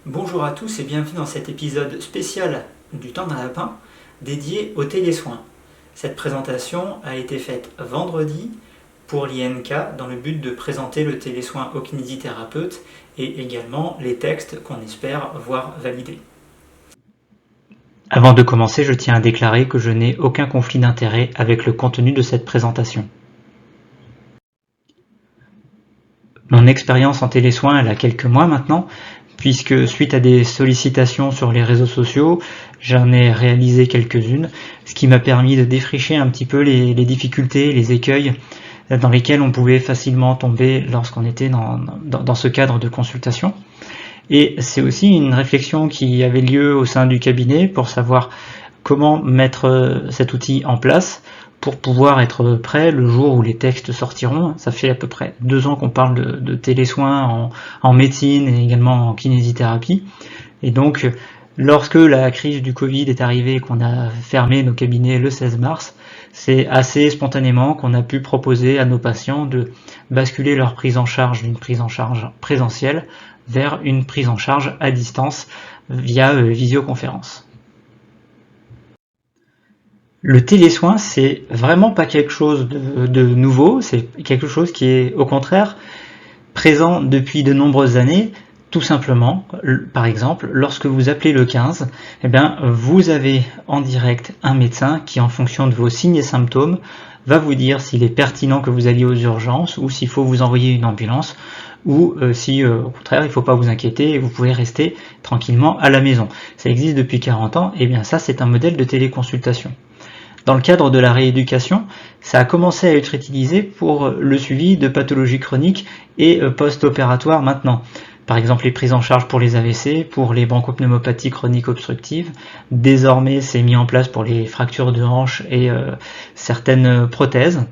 Bonjour à tous et bienvenue dans cet épisode spécial du Temps d'un lapin dédié aux télésoins. Cette présentation a été faite vendredi pour l'INK dans le but de présenter le télésoin aux kinésithérapeutes et également les textes qu'on espère voir validés. Avant de commencer, je tiens à déclarer que je n'ai aucun conflit d'intérêt avec le contenu de cette présentation. Mon expérience en télésoins, elle a quelques mois maintenant, puisque suite à des sollicitations sur les réseaux sociaux, j'en ai réalisé quelques-unes, ce qui m'a permis de défricher un petit peu les difficultés, les écueils dans lesquels on pouvait facilement tomber lorsqu'on était dans ce cadre de consultation. Et c'est aussi une réflexion qui avait lieu au sein du cabinet pour savoir comment mettre cet outil en place pour pouvoir être prêt le jour où les textes sortiront. Ça fait à peu près 2 ans qu'on parle de télésoins en médecine et également en kinésithérapie. Et donc, lorsque la crise du Covid est arrivée et qu'on a fermé nos cabinets le 16 mars, c'est assez spontanément qu'on a pu proposer à nos patients de basculer leur prise en charge d'une prise en charge présentielle vers une prise en charge à distance via visioconférence. Le télésoin, c'est vraiment pas quelque chose de nouveau, c'est quelque chose qui est au contraire présent depuis de nombreuses années. Tout simplement, par exemple, lorsque vous appelez le 15, eh bien, vous avez en direct un médecin qui, en fonction de vos signes et symptômes, va vous dire s'il est pertinent que vous alliez aux urgences ou s'il faut vous envoyer une ambulance ou si au contraire il ne faut pas vous inquiéter et vous pouvez rester tranquillement à la maison. Ça existe depuis 40 ans, et bien ça c'est un modèle de téléconsultation. Dans le cadre de la rééducation, ça a commencé à être utilisé pour le suivi de pathologies chroniques et post-opératoires maintenant. Par exemple, les prises en charge pour les AVC, pour les bronchopneumopathies chroniques obstructives. Désormais, c'est mis en place pour les fractures de hanche et certaines prothèses.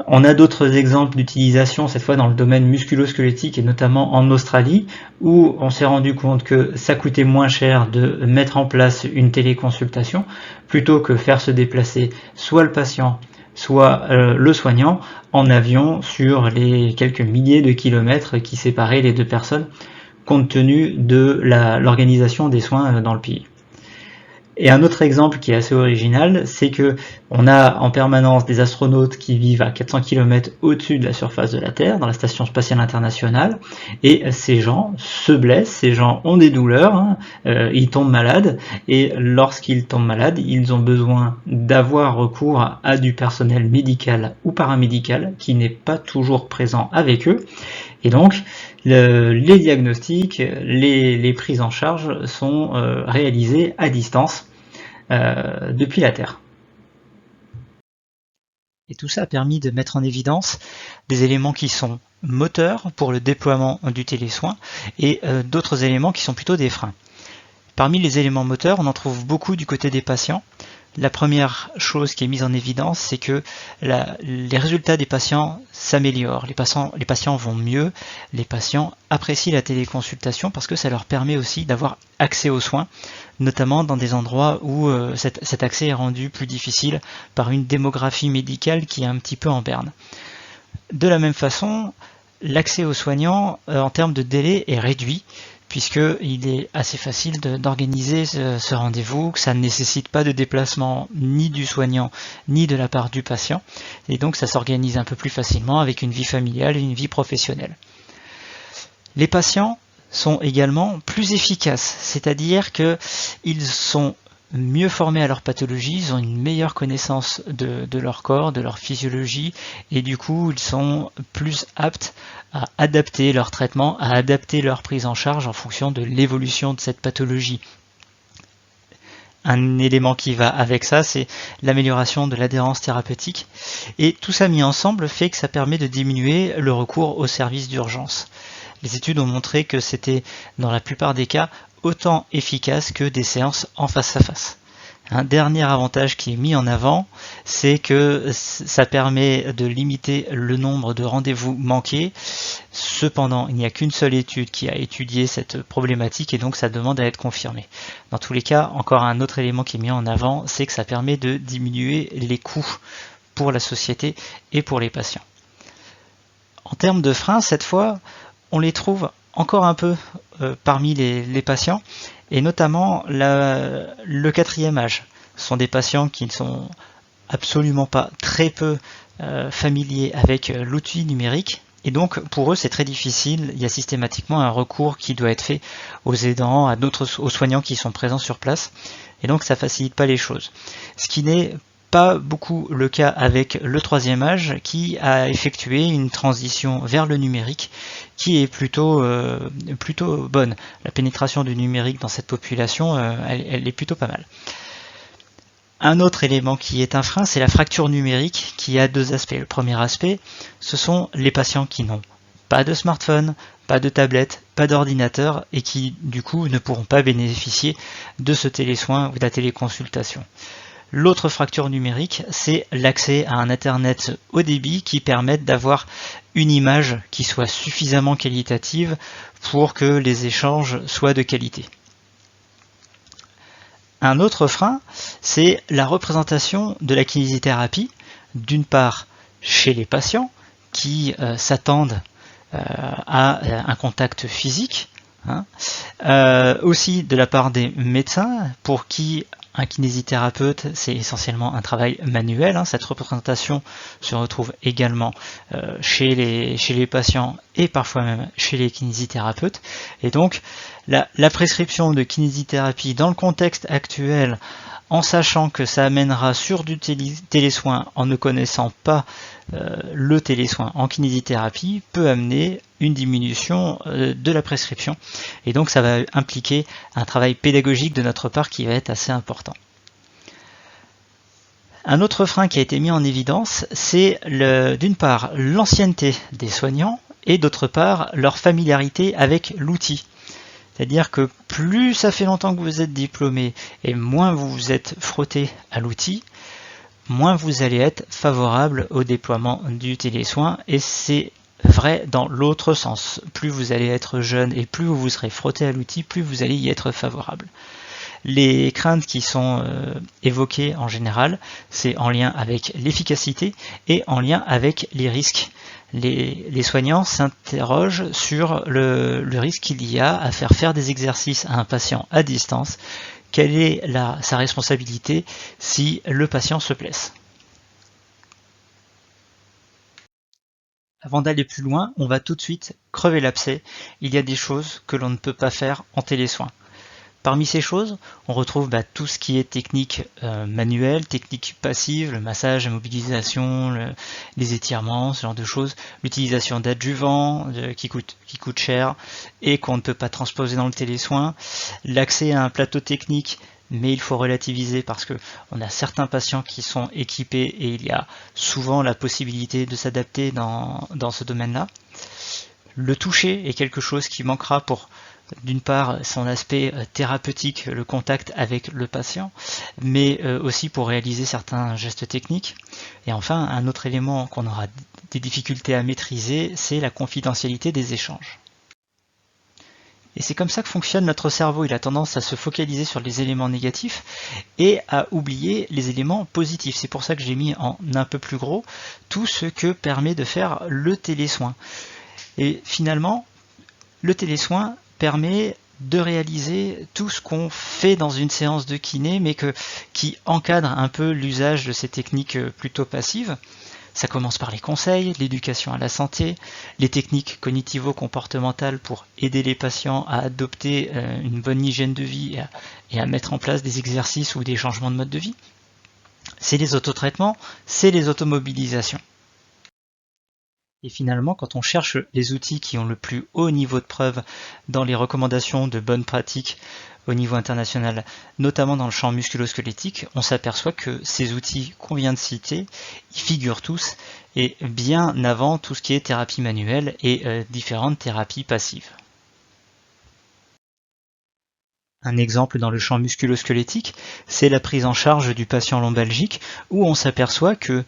On a d'autres exemples d'utilisation, cette fois dans le domaine musculo-squelettique et notamment en Australie, où on s'est rendu compte que ça coûtait moins cher de mettre en place une téléconsultation plutôt que faire se déplacer soit le patient, soit le soignant en avion sur les quelques milliers de kilomètres qui séparaient les deux personnes, compte tenu de l'organisation des soins dans le pays. Et un autre exemple qui est assez original, c'est que on a en permanence des astronautes qui vivent à 400 km au-dessus de la surface de la Terre, dans la Station Spatiale Internationale, et ces gens se blessent, ces gens ont des douleurs, ils tombent malades, et lorsqu'ils tombent malades, ils ont besoin d'avoir recours à du personnel médical ou paramédical qui n'est pas toujours présent avec eux. Et donc, les diagnostics, les prises en charge sont réalisées à distance depuis la Terre. Et tout ça a permis de mettre en évidence des éléments qui sont moteurs pour le déploiement du télésoin et d'autres éléments qui sont plutôt des freins. Parmi les éléments moteurs, on en trouve beaucoup du côté des patients. La première chose qui est mise en évidence, c'est que les résultats des patients s'améliorent. Les patients vont mieux, les patients apprécient la téléconsultation parce que ça leur permet aussi d'avoir accès aux soins, notamment dans des endroits où cet accès est rendu plus difficile par une démographie médicale qui est un petit peu en berne. De la même façon, l'accès aux soignants en termes de délai est réduit, puisqu'il est assez facile d'organiser ce rendez-vous, que ça ne nécessite pas de déplacement ni du soignant ni de la part du patient, et donc ça s'organise un peu plus facilement avec une vie familiale et une vie professionnelle. Les patients sont également plus efficaces, c'est-à-dire qu'ils sont mieux formés à leur pathologie, ils ont une meilleure connaissance de leur corps, de leur physiologie, et du coup ils sont plus aptes à adapter leur traitement, à adapter leur prise en charge en fonction de l'évolution de cette pathologie. Un élément qui va avec ça, c'est l'amélioration de l'adhérence thérapeutique, et tout ça mis ensemble fait que ça permet de diminuer le recours aux services d'urgence. Les études ont montré que c'était, dans la plupart des cas, autant efficace que des séances en face à face. Un dernier avantage qui est mis en avant, c'est que ça permet de limiter le nombre de rendez-vous manqués. Cependant, il n'y a qu'une seule étude qui a étudié cette problématique et donc ça demande à être confirmé. Dans tous les cas, encore un autre élément qui est mis en avant, c'est que ça permet de diminuer les coûts pour la société et pour les patients. En termes de freins, cette fois, on les trouve encore un peu parmi les patients, et notamment le quatrième âge. Ce sont des patients qui ne sont absolument pas, très peu familiers avec l'outil numérique, et donc pour eux c'est très difficile. Il y a systématiquement un recours qui doit être fait aux aidants, aux soignants qui sont présents sur place, et donc ça facilite pas les choses. Ce qui n'est pas beaucoup le cas avec le troisième âge, qui a effectué une transition vers le numérique qui est plutôt bonne. La pénétration du numérique dans cette population, elle est plutôt pas mal. Un autre élément qui est un frein, c'est la fracture numérique, qui a deux aspects. Le premier aspect, ce sont les patients qui n'ont pas de smartphone, pas de tablette, pas d'ordinateur, et qui du coup ne pourront pas bénéficier de ce télésoin ou de la téléconsultation. L'autre fracture numérique, c'est l'accès à un Internet haut débit qui permette d'avoir une image qui soit suffisamment qualitative pour que les échanges soient de qualité. Un autre frein, c'est la représentation de la kinésithérapie, d'une part chez les patients qui s'attendent à un contact physique, aussi de la part des médecins pour qui un kinésithérapeute, c'est essentiellement un travail manuel. Cette représentation se retrouve également chez les patients et parfois même chez les kinésithérapeutes. Et donc, la prescription de kinésithérapie dans le contexte actuel, en sachant que ça amènera sur du télésoin en ne connaissant pas le télésoin en kinésithérapie, peut amener une diminution de la prescription. Et donc ça va impliquer un travail pédagogique de notre part qui va être assez important. Un autre frein qui a été mis en évidence, c'est d'une part l'ancienneté des soignants et d'autre part leur familiarité avec l'outil. C'est-à-dire que plus ça fait longtemps que vous êtes diplômé et moins vous vous êtes frotté à l'outil, moins vous allez être favorable au déploiement du télésoin, et c'est vrai dans l'autre sens. Plus vous allez être jeune et plus vous vous serez frotté à l'outil, plus vous allez y être favorable. Les craintes qui sont évoquées en général, c'est en lien avec l'efficacité et en lien avec les risques. Les soignants s'interrogent sur le risque qu'il y a à faire des exercices à un patient à distance. Quelle est sa responsabilité si le patient se blesse? Avant d'aller plus loin, on va tout de suite crever l'abcès. Il y a des choses que l'on ne peut pas faire en télésoin. Parmi ces choses, on retrouve tout ce qui est technique manuelle, technique passive, le massage, la mobilisation, les étirements, ce genre de choses, l'utilisation d'adjuvants qui coûtent cher et qu'on ne peut pas transposer dans le télésoin, l'accès à un plateau technique, mais il faut relativiser parce que on a certains patients qui sont équipés et il y a souvent la possibilité de s'adapter dans ce domaine-là. Le toucher est quelque chose qui manquera pour, d'une part, son aspect thérapeutique, le contact avec le patient, mais aussi pour réaliser certains gestes techniques. Et enfin, un autre élément qu'on aura des difficultés à maîtriser, c'est la confidentialité des échanges. Et c'est comme ça que fonctionne notre cerveau. Il a tendance à se focaliser sur les éléments négatifs et à oublier les éléments positifs. C'est pour ça que j'ai mis en un peu plus gros tout ce que permet de faire le télésoin. Et finalement, le télésoin permet de réaliser tout ce qu'on fait dans une séance de kiné, mais qui encadre un peu l'usage de ces techniques plutôt passives. Ça commence par les conseils, l'éducation à la santé, les techniques cognitivo-comportementales pour aider les patients à adopter une bonne hygiène de vie et à mettre en place des exercices ou des changements de mode de vie. C'est les autotraitements, c'est les automobilisations. Et finalement, quand on cherche les outils qui ont le plus haut niveau de preuve dans les recommandations de bonnes pratiques au niveau international, notamment dans le champ musculo-squelettique, on s'aperçoit que ces outils qu'on vient de citer, ils figurent tous et bien avant tout ce qui est thérapie manuelle et différentes thérapies passives. Un exemple dans le champ musculo-squelettique, c'est la prise en charge du patient lombalgique, où on s'aperçoit que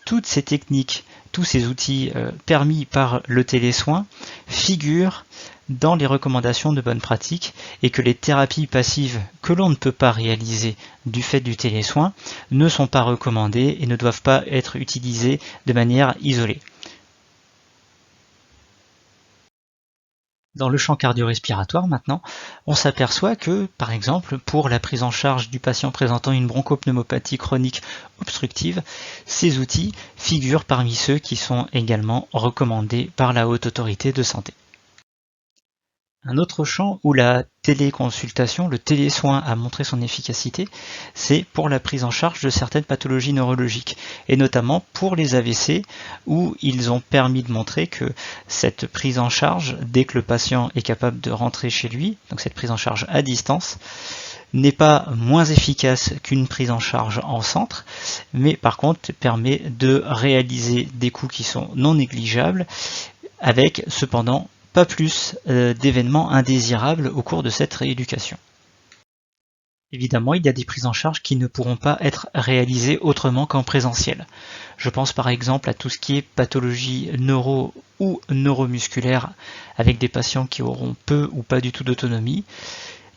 toutes ces techniques, tous ces outils permis par le télésoin figurent dans les recommandations de bonne pratique et que les thérapies passives que l'on ne peut pas réaliser du fait du télésoin ne sont pas recommandées et ne doivent pas être utilisées de manière isolée. Dans le champ cardio-respiratoire maintenant, on s'aperçoit que, par exemple, pour la prise en charge du patient présentant une bronchopneumopathie chronique obstructive, ces outils figurent parmi ceux qui sont également recommandés par la Haute Autorité de Santé. Un autre champ où la téléconsultation, le télésoin a montré son efficacité, c'est pour la prise en charge de certaines pathologies neurologiques, et notamment pour les AVC, où ils ont permis de montrer que cette prise en charge, dès que le patient est capable de rentrer chez lui, donc cette prise en charge à distance, n'est pas moins efficace qu'une prise en charge en centre, mais par contre permet de réaliser des coûts qui sont non négligeables, avec cependant pas plus d'événements indésirables au cours de cette rééducation. Évidemment, il y a des prises en charge qui ne pourront pas être réalisées autrement qu'en présentiel. Je pense par exemple à tout ce qui est pathologie neuro ou neuromusculaire avec des patients qui auront peu ou pas du tout d'autonomie,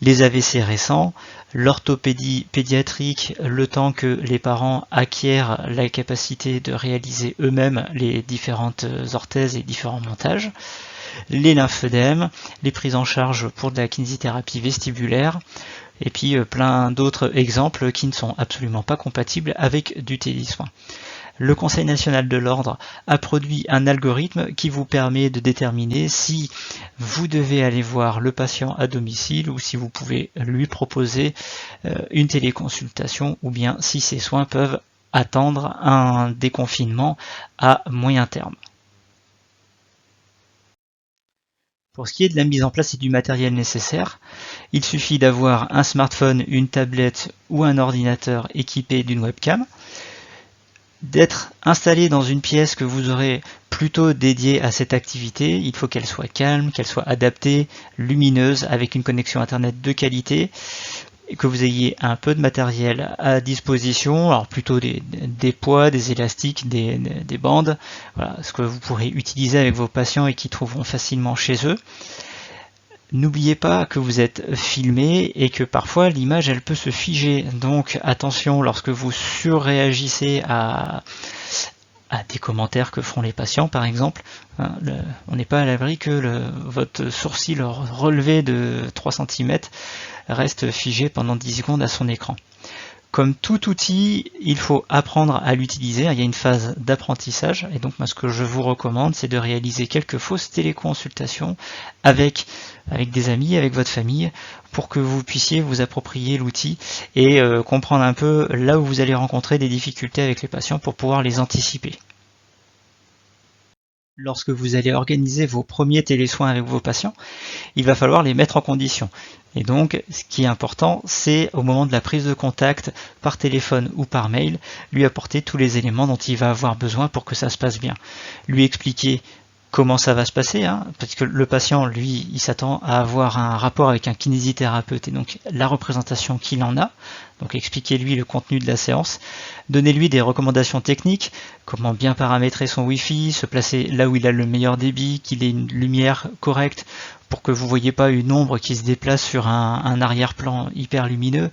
les AVC récents, l'orthopédie pédiatrique, le temps que les parents acquièrent la capacité de réaliser eux-mêmes les différentes orthèses et différents montages, les lymphœdèmes, les prises en charge pour de la kinésithérapie vestibulaire, et puis plein d'autres exemples qui ne sont absolument pas compatibles avec du télésoin. Le Conseil national de l'ordre a produit un algorithme qui vous permet de déterminer si vous devez aller voir le patient à domicile ou si vous pouvez lui proposer une téléconsultation ou bien si ces soins peuvent attendre un déconfinement à moyen terme. Pour ce qui est de la mise en place et du matériel nécessaire, il suffit d'avoir un smartphone, une tablette ou un ordinateur équipé d'une webcam, d'être installé dans une pièce que vous aurez plutôt dédiée à cette activité. Il faut qu'elle soit calme, qu'elle soit adaptée, lumineuse, avec une connexion internet de qualité, et que vous ayez un peu de matériel à disposition, alors plutôt des poids, des élastiques, des bandes, voilà, ce que vous pourrez utiliser avec vos patients et qui trouveront facilement chez eux. N'oubliez pas que vous êtes filmé et que parfois l'image elle peut se figer, donc attention lorsque vous surréagissez à des commentaires que feront les patients par exemple, on n'est pas à l'abri que votre sourcil relevé de 3 cm reste figé pendant 10 secondes à son écran. Comme tout outil, il faut apprendre à l'utiliser, il y a une phase d'apprentissage, et donc moi ce que je vous recommande, c'est de réaliser quelques fausses téléconsultations avec des amis, avec votre famille, pour que vous puissiez vous approprier l'outil et comprendre un peu là où vous allez rencontrer des difficultés avec les patients pour pouvoir les anticiper. Lorsque vous allez organiser vos premiers télésoins avec vos patients, il va falloir les mettre en condition. Et donc, ce qui est important, c'est au moment de la prise de contact par téléphone ou par mail, lui apporter tous les éléments dont il va avoir besoin pour que ça se passe bien. Lui expliquer comment ça va se passer, parce que le patient, lui, il s'attend à avoir un rapport avec un kinésithérapeute et donc la représentation qu'il en a. Donc expliquez-lui le contenu de la séance, donnez-lui des recommandations techniques, comment bien paramétrer son Wi-Fi, se placer là où il a le meilleur débit, qu'il ait une lumière correcte pour que vous ne voyez pas une ombre qui se déplace sur un arrière-plan hyper lumineux,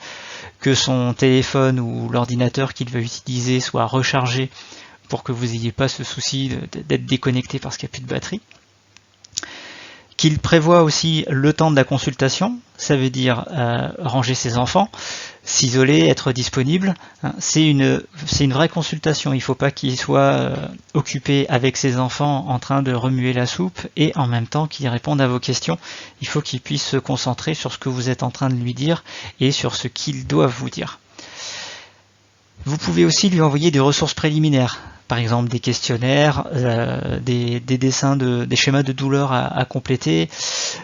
que son téléphone ou l'ordinateur qu'il veut utiliser soit rechargé pour que vous n'ayez pas ce souci d'être déconnecté parce qu'il n'y a plus de batterie. Qu'il prévoit aussi le temps de la consultation, ça veut dire ranger ses enfants, s'isoler, être disponible. C'est une vraie consultation, il ne faut pas qu'il soit occupé avec ses enfants en train de remuer la soupe et en même temps qu'il réponde à vos questions. Il faut qu'il puisse se concentrer sur ce que vous êtes en train de lui dire et sur ce qu'il doit vous dire. Vous pouvez aussi lui envoyer des ressources préliminaires, par exemple des questionnaires, des dessins, des schémas de douleur à compléter,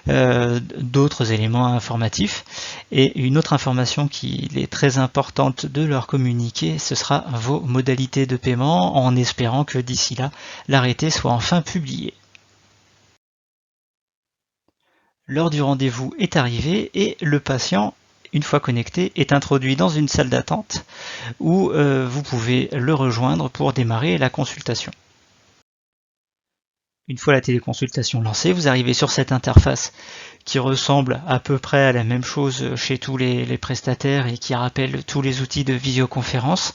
d'autres éléments informatifs. Et une autre information qui est très importante de leur communiquer, ce sera vos modalités de paiement, en espérant que d'ici là, l'arrêté soit enfin publié. L'heure du rendez-vous est arrivée et le patient, une fois connecté, est introduit dans une salle d'attente où vous pouvez le rejoindre pour démarrer la consultation. Une fois la téléconsultation lancée, vous arrivez sur cette interface qui ressemble à peu près à la même chose chez tous les prestataires et qui rappelle tous les outils de visioconférence.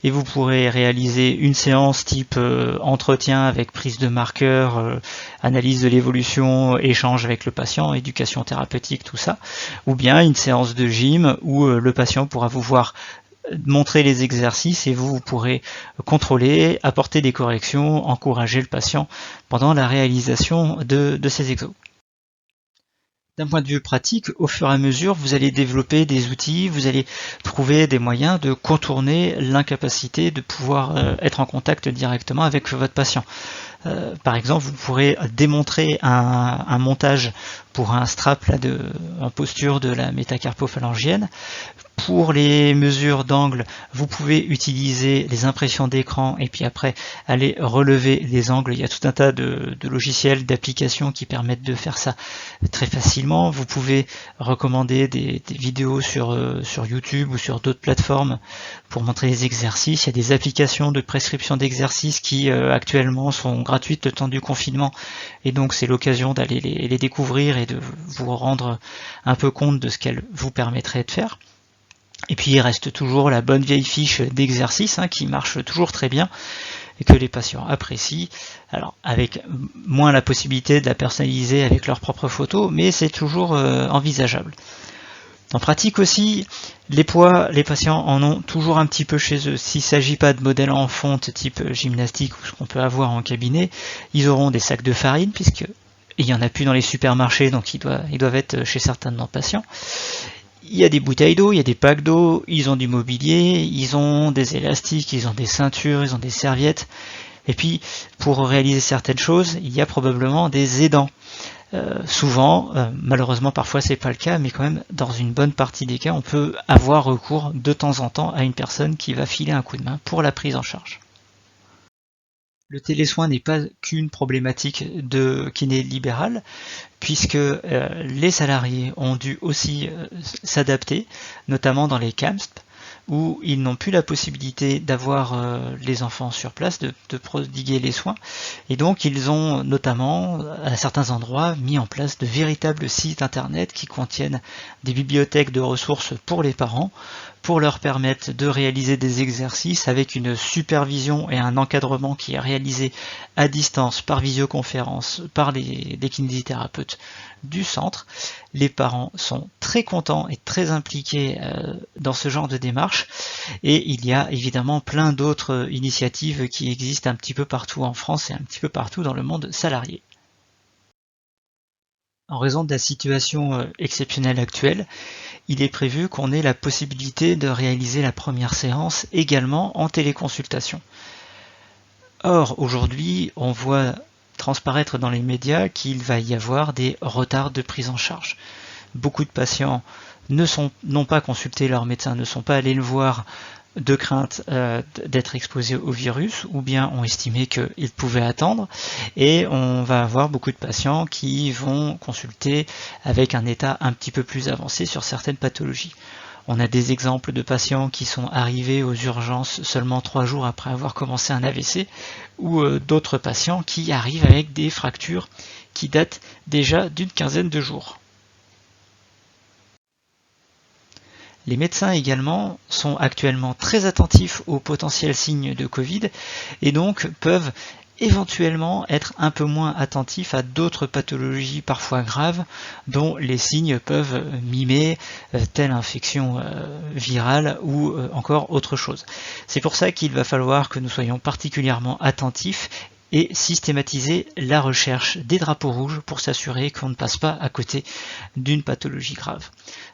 et vous pourrez réaliser une séance type entretien avec prise de marqueur, analyse de l'évolution, échange avec le patient, éducation thérapeutique, tout ça, ou bien une séance de gym où le patient pourra vous voir montrer les exercices et vous pourrez contrôler, apporter des corrections, encourager le patient pendant la réalisation de ces exos. D'un point de vue pratique, au fur et à mesure, vous allez développer des outils, vous allez trouver des moyens de contourner l'incapacité de pouvoir être en contact directement avec votre patient. Par exemple, vous pourrez démontrer un montage pour un strap en posture de la métacarpophalangienne. Pour les mesures d'angle, vous pouvez utiliser les impressions d'écran et puis après aller relever les angles. Il y a tout un tas de logiciels, d'applications qui permettent de faire ça très facilement. Vous pouvez recommander des vidéos sur YouTube ou sur d'autres plateformes pour montrer les exercices. Il y a des applications de prescription d'exercices qui actuellement sont gratuites le temps du confinement et donc c'est l'occasion d'aller les découvrir et de vous rendre un peu compte de ce qu'elles vous permettraient de faire. Et puis il reste toujours la bonne vieille fiche d'exercice qui marche toujours très bien et que les patients apprécient. Alors avec moins la possibilité de la personnaliser avec leurs propres photos, mais c'est toujours envisageable. En pratique aussi, les poids, les patients en ont toujours un petit peu chez eux. S'il ne s'agit pas de modèles en fonte type gymnastique ou ce qu'on peut avoir en cabinet, ils auront des sacs de farine puisque il n'y en a plus dans les supermarchés, donc ils doivent être chez certains de nos patients. Il y a des bouteilles d'eau, il y a des packs d'eau, ils ont du mobilier, ils ont des élastiques, ils ont des ceintures, ils ont des serviettes. Et puis, pour réaliser certaines choses, il y a probablement des aidants. Souvent, malheureusement parfois c'est pas le cas, mais quand même dans une bonne partie des cas, on peut avoir recours de temps en temps à une personne qui va filer un coup de main pour la prise en charge. Le télésoin n'est pas qu'une problématique de kiné libéral, puisque les salariés ont dû aussi s'adapter, notamment dans les CAMSP, où ils n'ont plus la possibilité d'avoir les enfants sur place, de prodiguer les soins, et donc ils ont notamment, à certains endroits, mis en place de véritables sites internet qui contiennent des bibliothèques de ressources pour les parents, pour leur permettre de réaliser des exercices avec une supervision et un encadrement qui est réalisé à distance par visioconférence par les kinésithérapeutes du centre. Les parents sont très contents et très impliqués dans ce genre de démarche et il y a évidemment plein d'autres initiatives qui existent un petit peu partout en France et un petit peu partout dans le monde salarié. En raison de la situation exceptionnelle actuelle, il est prévu qu'on ait la possibilité de réaliser la première séance également en téléconsultation. Or, aujourd'hui, on voit transparaître dans les médias qu'il va y avoir des retards de prise en charge. Beaucoup de patients n'ont pas consulté leur médecin, ne sont pas allés le voir de crainte d'être exposés au virus, ou bien ont estimé qu'ils pouvaient attendre, et on va avoir beaucoup de patients qui vont consulter avec un état un petit peu plus avancé sur certaines pathologies. On a des exemples de patients qui sont arrivés aux urgences seulement 3 jours après avoir commencé un AVC, ou d'autres patients qui arrivent avec des fractures qui datent déjà d'une quinzaine de jours. Les médecins également sont actuellement très attentifs aux potentiels signes de Covid et donc peuvent éventuellement être un peu moins attentifs à d'autres pathologies parfois graves dont les signes peuvent mimer telle infection virale ou encore autre chose. C'est pour ça qu'il va falloir que nous soyons particulièrement attentifs et systématiser la recherche des drapeaux rouges pour s'assurer qu'on ne passe pas à côté d'une pathologie grave.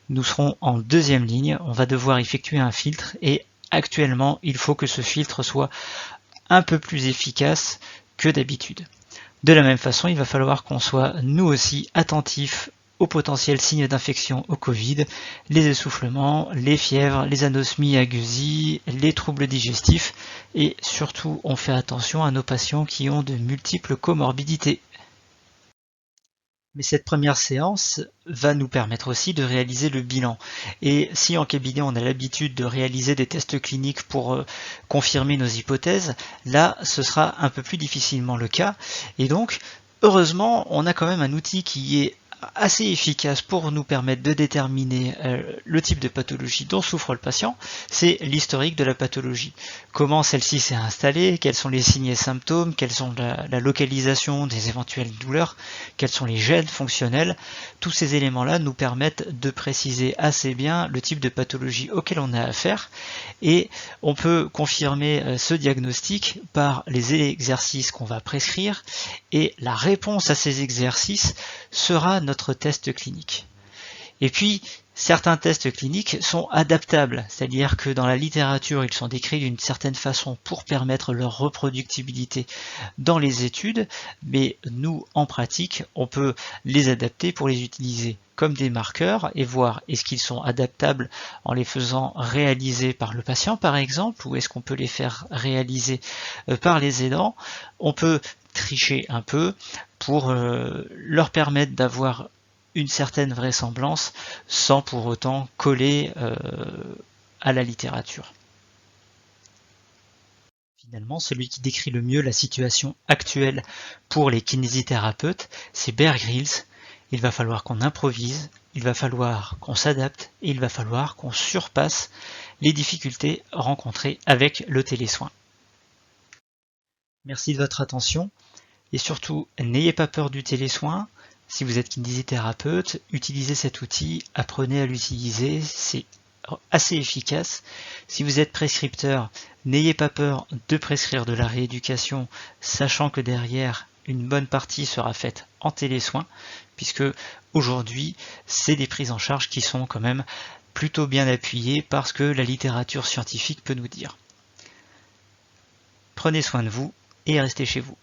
Nous serons en deuxième ligne, on va devoir effectuer un filtre et actuellement il faut que ce filtre soit un peu plus efficace que d'habitude. De la même façon, il va falloir qu'on soit nous aussi attentifs aux potentiels signes d'infection au Covid, les essoufflements, les fièvres, les anosmies, agusies, les troubles digestifs et surtout on fait attention à nos patients qui ont de multiples comorbidités. Mais cette première séance va nous permettre aussi de réaliser le bilan. Et si en cabinet on a l'habitude de réaliser des tests cliniques pour confirmer nos hypothèses, là ce sera un peu plus difficilement le cas. Et donc, heureusement, on a quand même un outil qui est assez efficace pour nous permettre de déterminer le type de pathologie dont souffre le patient, c'est l'historique de la pathologie. Comment celle-ci s'est installée, quels sont les signes et symptômes, quelles sont la localisation des éventuelles douleurs, quels sont les gènes fonctionnels. Tous ces éléments-là nous permettent de préciser assez bien le type de pathologie auquel on a affaire, et on peut confirmer ce diagnostic par les exercices qu'on va prescrire, et la réponse à ces exercices sera notre test clinique. Et puis, certains tests cliniques sont adaptables, c'est-à-dire que dans la littérature, ils sont décrits d'une certaine façon pour permettre leur reproductibilité dans les études, mais nous, en pratique, on peut les adapter pour les utiliser comme des marqueurs et voir est-ce qu'ils sont adaptables en les faisant réaliser par le patient, par exemple, ou est-ce qu'on peut les faire réaliser par les aidants. On peut tricher un peu pour leur permettre d'avoir une certaine vraisemblance sans pour autant coller à la littérature. Finalement, celui qui décrit le mieux la situation actuelle pour les kinésithérapeutes, c'est Bear Grylls. Il va falloir qu'on improvise, il va falloir qu'on s'adapte et il va falloir qu'on surpasse les difficultés rencontrées avec le télésoin. Merci de votre attention et surtout, n'ayez pas peur du télésoin. Si vous êtes kinésithérapeute, utilisez cet outil, apprenez à l'utiliser, c'est assez efficace. Si vous êtes prescripteur, n'ayez pas peur de prescrire de la rééducation, sachant que derrière, une bonne partie sera faite en télésoin, puisque aujourd'hui, c'est des prises en charge qui sont quand même plutôt bien appuyées par ce que la littérature scientifique peut nous dire. Prenez soin de vous et restez chez vous.